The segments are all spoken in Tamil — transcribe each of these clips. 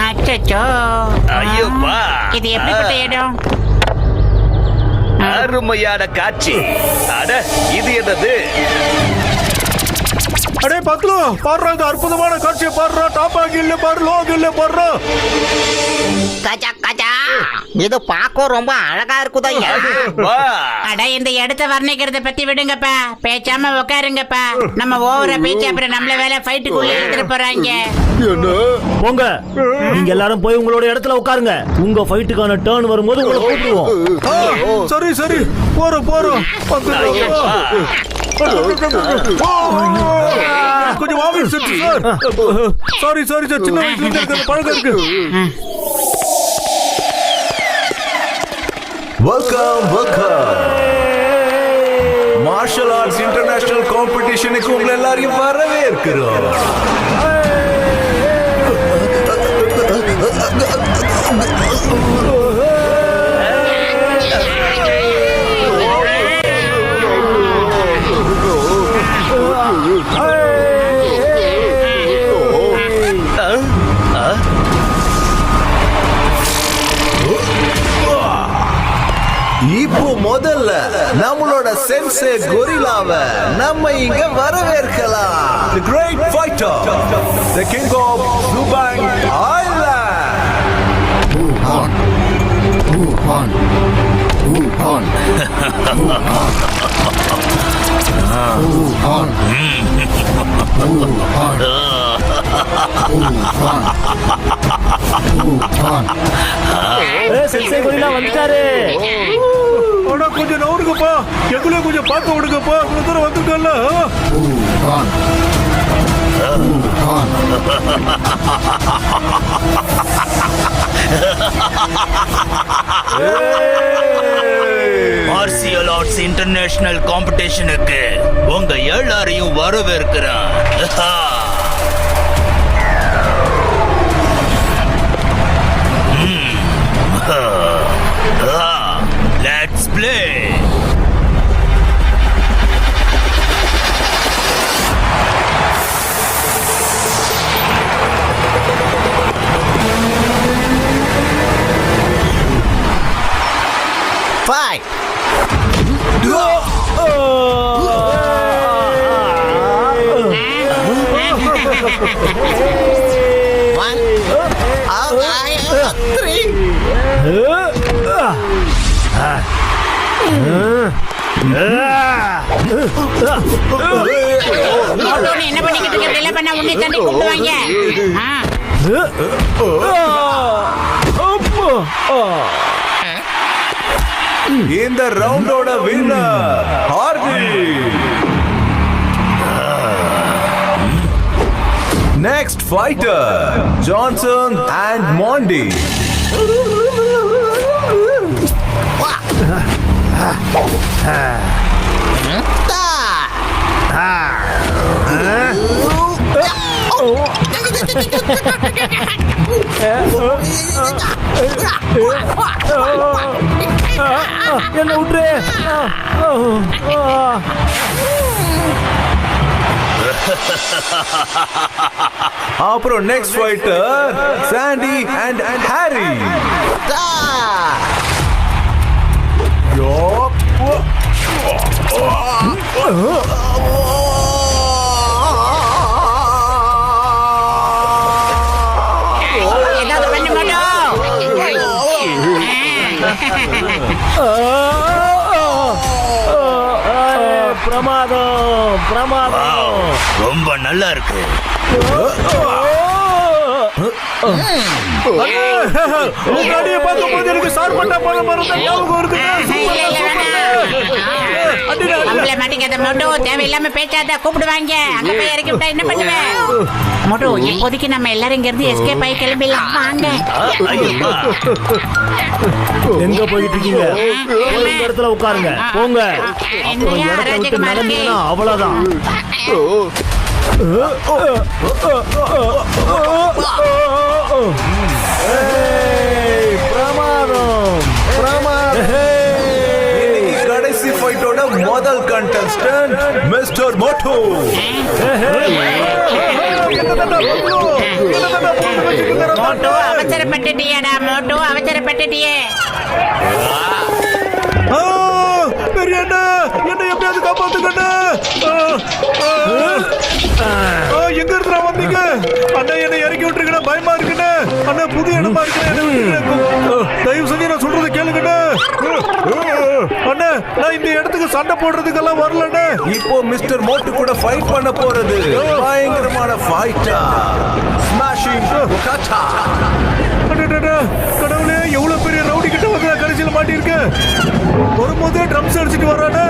அச்சோ, இது எப்படிப்பட்ட இடம்? அருமையான காட்சி. அட, இது என்னது? அடே பத்லு, பாடுறா இந்த அற்புதமான காட்சியை பாடுறா. டாப்பா கில்ல பாரு, லோ கில்ல பாடுறா. கஜா கஜா, இது பாக்க ரொம்ப அழகா இருக்குதா? அட, இந்த இடத்த வர்ணிக்கிறத பத்தி விடுங்கப்பா, பேச்சாம உட்காருங்கப்பா. நம்ம ஓவரா பேச்சு அப்புறம் நம்மள வேலை ஃபைட்டுக்குள்ள எடுத்துட்டு போறாங்க. போங்க, நீங்க எல்லாரும் போய் உங்களோட இடத்துல உட்காருங்க. உங்க ஃபைட்டுக்கான டர்ன் வரும்போது உங்களை கூப்பிடுவோம். சரி சரி, போறோம் போறோம். கொஞ்சம் வாங்க சார். சாரி சாரி சார், சின்ன வயசுல இருந்து பழக்கம் இருக்கு. வெல்கம் மார்ஷல் ஆர்ட்ஸ் இன்டர்நேஷனல் காம்படிஷனுக்கு உங்களை எல்லாரையும் வரவேற்கிறோம். இப்போ முதல்ல நம்மளோட சென்சே கொரில்லாவை நம்ம இங்க வரவேற்கலாம். The great fighter, the king of Lubang Island. Wuhan, Wuhan, Wuhan, Wuhan, sensei gorilla வந்துட்டாரு. கொஞ்சம் நவுருங்கப்பா, எங்களை கொஞ்சம் பார்க்க விடுங்கப்பா. இவ்வளவு தூரம் வந்துட்டோம்ல. மார்ஷியல் ஆர்ட்ஸ் இன்டர்நேஷனல் காம்படிஷனுக்கு உங்க எல்லாரையும் வரவேற்கிறேன். Let's play. Fight. One, three. என்ன பண்ணிக்கிட்டு இருக்க? இப்படி எல்லாம் பண்ணா உன்னை தாண்டி கூப்பிடுவாங்க. இந்த ரவுண்டோட winner Hardy. Next fighter, Johnson and Mondi. என்ன விட்டுரு. அப்புறம் next fighter Sandy and Harry. ஏதாவது பண்ண மாட்டோம். பிரமாதம் பிரமாதம், ரொம்ப நல்லா இருக்கு. பார்க்கும்போது எனக்கு சார் பண்ண போல மருந்து ஞாபகம் வருது. தேவையில்லாம பேச்சாத கூப்பிடுவாங்க. அங்க போய் இறக்கி விட்டா என்ன பண்ணுவேன்? மொட்டு, இப்போதைக்கு நம்ம எல்லாரும் இங்க இருந்து எஸ்கேப் ஆகி கிளம்பிடலாம். வாங்க. எங்க போயிட்டு இருக்கீங்க? இந்த இடத்துல உட்காருங்க. போங்க. இடத்தை விட்டு நடந்தீங்கன்னா அவ்வளவுதான். பிரமாதம் பிரமாதம். UFC ஃபைட்டோட முதல் கண்டஸ்டன்ட் மிஸ்டர் மோட்டோ. மோட்டு அவசரப்பட்டுட்டியடா, மோட்டு அவசரப்பட்டுட்டியே. பெரிய அண்ணா, என்ன எப்படியாவது காப்பாத்துக்கண்ணா. எங்க இருக்கிற வந்தீங்க அண்ணா? என்னை இறக்கி விட்டுருக்கண்ணா, பயமா இருக்குண்ணா. அண்ணா புது இடமா இருக்குண்ணா, தயவு செஞ்சு நான் சொல்றது கேளுங்கண்ணா. அண்ணா நான் இந்த இடத்துக்கு சண்டை போடுறதுக்கெல்லாம் வரலண்ணா. இப்போ மிஸ்டர் மோட்டு கூட ஃபைட் பண்ண போறது பயங்கரமான ஃபைட்டா, ஸ்மாஷிங் கட்டா. கடவுளே, எவ்வளவு பெரிய ரவுடி கிட்ட வந்து நான் கடைசியில் மாட்டிருக்கேன். வரும்போதே ட்ரம்ஸ் அடிச்சுட்டு வர்றானே.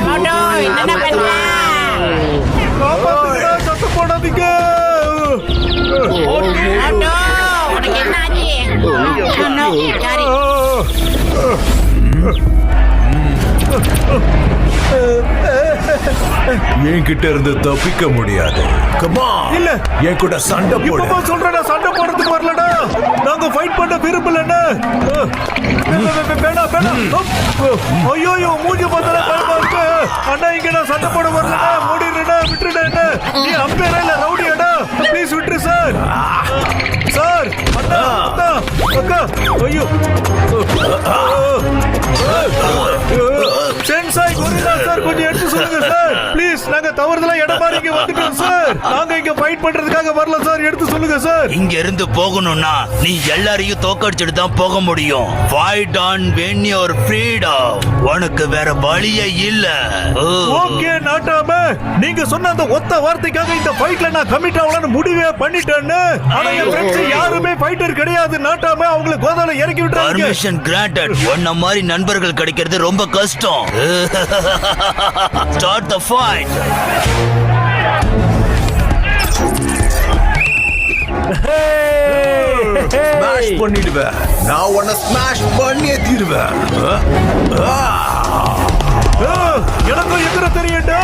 மோட்டு என்ன பண்ற? காப்பாத்துக்கடா, சத்தம் போடாதீங்க. மோட்டு உனக்கு என்ன ஆச்சு? No, sorry. என்கிட்ட இருந்து தப்பிக்க முடியாது. கமா இல்ல, என் கூட சண்டை போடு. இப்பமா சொல்றேன், சண்டை போடுறதுக்கு வரலடா. நாங்க ஃபைட் பண்ண விரும்பலண்ணா. வேணாம் வேணாம். ஐயோ, மூஞ்சி பார்த்தா பயமா இருக்கு. அண்ணா இங்க நான் சண்டை போட வரலடா. மூடிடுறா, விட்டுடுடா. நீ அம்பேரா இல்ல ரவுடியாடா? ப்ளீஸ் விட்டுரு சார். சார், அண்ணா, அண்ணா, அக்கா, ஐயோ. சென்சாய் கொரில்லா சார், கொஞ்சம் எடுத்து சொல்லுங்க சார். ப்ளீஸ், நாங்க தவறுதலா இடம் மாறி இங்க வந்துட்டோம் சார். நாங்க இங்க ஃபைட் பண்றதுக்காக வரல சார். எடுத்து சொல்லுங்க சார். இங்க இருந்து போகணும்னா நீ எல்லாரையும் தோக்கடிச்சிட்டு தான் போக முடியும். Fight on when your freedom. உனக்கு வேற வழியே இல்ல. ஓகே நாட்டாம, நீங்க சொன்ன அந்த ஒத்த வார்த்தைக்காக இந்த ஃபைட்ல நான் கமிட் ஆகலாம்னு முடிவே பண்ணிட்டேன்னு. ஆனா என் ஃப்ரெண்ட்ஸ் யாருமே ஃபைட்டர் கிடையாது நாட்டாம. அவங்கள கோதால இறக்கி விட்டுறாங்க. Permission granted. உன்ன மாதிரி நண்பர்கள் கிடைக்கிறது ரொம்ப கஷ்டம். Start the fight. ஸ்மாஷ் பண்ணிடுவேன். நான் உன்னை ஸ்மாஷ் பண்ணியே தீருவேன். எனக்கும் எதிர தெரியட்டா.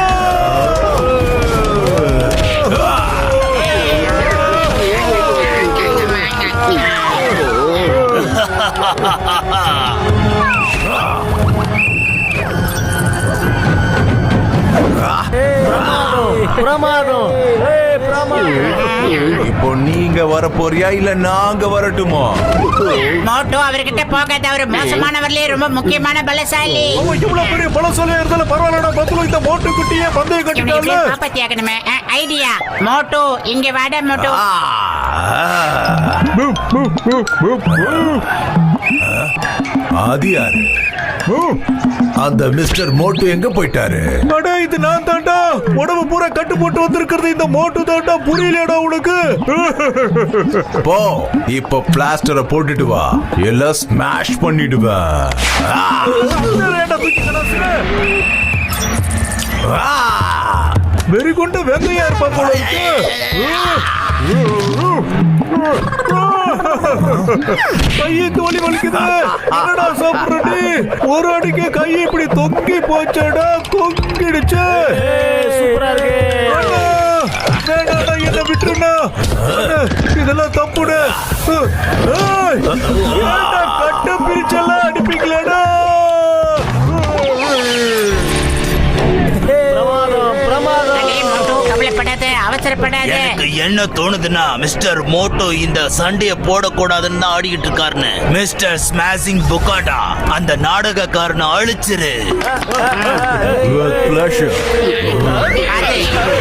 பிரமாதம். இப்போ நீங்க வர போறியா இல்ல நாங்க வரட்டுமா? மோட்டு அவர்கிட்ட போகாத. அவர் மோசமானவர்லயே ரொம்ப முக்கியமான பலசாலி. அவன் இவ்வளவு பெரிய பலசாலியா இருந்தாலும் பரவாயில்லடா. பத்துல இந்த மோட்டு குட்டியே பந்தய கட்டிட்டால. காப்பாத்தியாக்கணுமே. ஐடியா. மோட்டு இங்க வாட. மோட்டு அது யாரு? அந்த மிஸ்டர் மோட்டு எங்க போயிட்டாரு? அடே, இது நான் தாண்டா. உடம்பு பூரா கட்டு போட்டு வந்திருக்கிறது இந்த மோட்டு தாண்டா. புரியலடா உனக்கு? போ, இப்போ பிளாஸ்டரை போட்டுட்டு வா, எல்லாம் ஸ்மாஷ் பண்ணிடுவேன். வெறி கொண்டு வெங்கையா இருப்பா போல இருக்கு. கையை தோழி வலிக்குது. என்னடா சாப்பிடுற? ஒரு அடிக்கு கை இப்படி தொங்கி போச்சடா. தொங்கிடுச்சு. சூப்பரா இருக்கு. வேணாடா, என்ன விட்டுருண்ணா. இதெல்லாம் தப்புடு. கட்ட பிரிச்செல்லாம் அடிப்பீங்களேடா. அவசரப்படாத. எனக்கு என்ன தோணுதுன்னா மிஸ்டர் மோட்டோ இந்த சண்டைய போடக்கூடாதுன்னு தான் ஆடிக்கிட்டு இருக்காருன்னு. மிஸ்டர் ஸ்மாஷிங் புகாடா, அந்த நாடகக்காரனை அழிச்சிரு.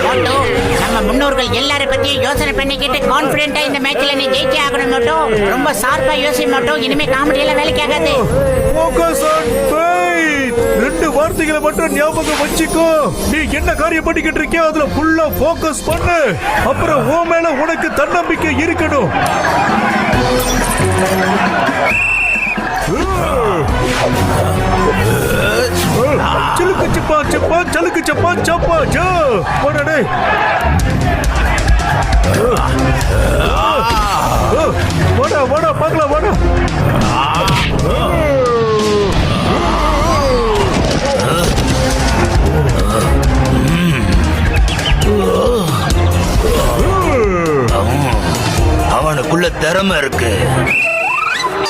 மோட்டு, நம்ம முன்னோர்கள் எல்லார பத்தியும் யோசனை பண்ணிக்கிட்டு கான்பிடென்ட்டா இந்த மேட்ச்ல நீ ஜெயிச்சே ஆகணும். மோட்டு ரொம்ப ஷார்ப்பா யோசி. மோட்டு இனிமே காமெடி எல்லாம் வேலைக்கு ஆகாது. Focus on fight. ரெண்டு வார்த்தைகளை மட்டும் ஞாபகம் வச்சுக்கோ. நீ என்ன காரியம் பண்ணிக்கிட்டு இருக்கியோ அதுல ஃபுல்லா ஃபோக்கஸ் பண்ணு. அப்புறம் ஓ மேல உனக்கு தன்னம்பிக்கை இருக்கணும். சிலுக்கு சிப்பா சிப்பா, சலுக்கு சப்பா சப்பா ஜோ. போடடே. வாடா வாடா பார்க்கலாம் வாடா. திறமை இருக்கு.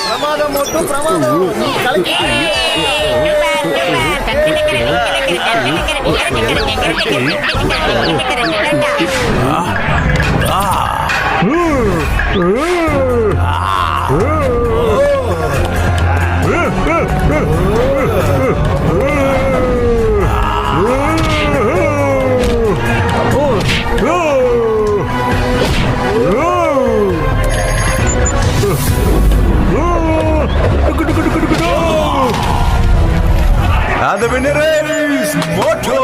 பிரமாதம் மோட்டு பிரமாதம். நீ கலக்கிட்டீங்க. And the winner is Moto.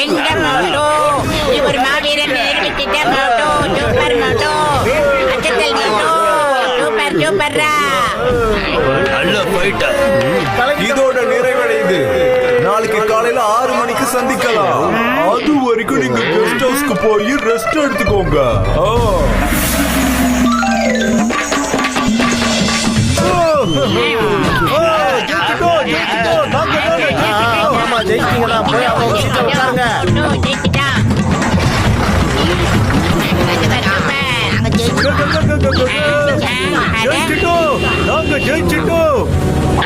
எங்க மோட்டோ இவர் மாவீரன் நிரூபித்திட்ட மோட்டோ சூப்பர் மோட்டோ அச்சத்தல் மோட்டோ சூப்பர் சூப்பர்ரா நல்ல ஃபைட்டர். இதோட நிறைவடையுது. நாளைக்கு காலையில 6 மணிக்கு சந்திக்கலாம். அது வரைக்கும் நீங்க கெஸ்ட் ஹவுஸ்க்கு போய் ரெஸ்ட் எடுத்துக்கோங்க. ஆமா ஜெயிச்சிட்டீங்களா? போய் அவங்க சீட்ல உட்காருங்க.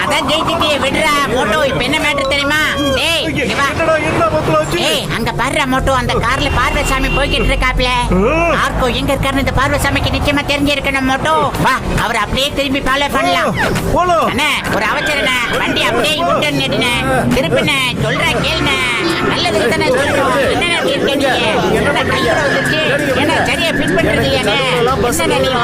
அதான் ஜெயிச்சிட்டியே விடுறா மோட்டோ. இப்ப என்ன மேட்டர் தெரியுமா? டேய் இங்க வா. ஏய் அங்க பாருடா மோட்டோ, அந்த கார்ல பார்வசாமி போய்கிட்டு இருக்காப்ல. ஆர்கோ எங்க இருக்காருன்னு இந்த பார்வசாமிக்கு நிச்சயமா தெரிஞ்சிருக்கணும் மோட்டோ. வா அவர் அப்படியே திரும்பி ஃபாலோ பண்ணலாம். அண்ணே ஒரு அவசரண்ணே, வண்டி அப்படியே யூட்டர்ன் எடுண்ணே, திருப்பிண்ணே, சொல்றேன் கேளுண்ணே. நல்லதுக்கு தானே சொல்றோம். என்ன இருக்கீங்க நீங்க? என்னடா கையோட வந்துச்சு? என்ன சரியா ஃபிட் பண்றது இல்லையாண்ணே? என்ன நீங்க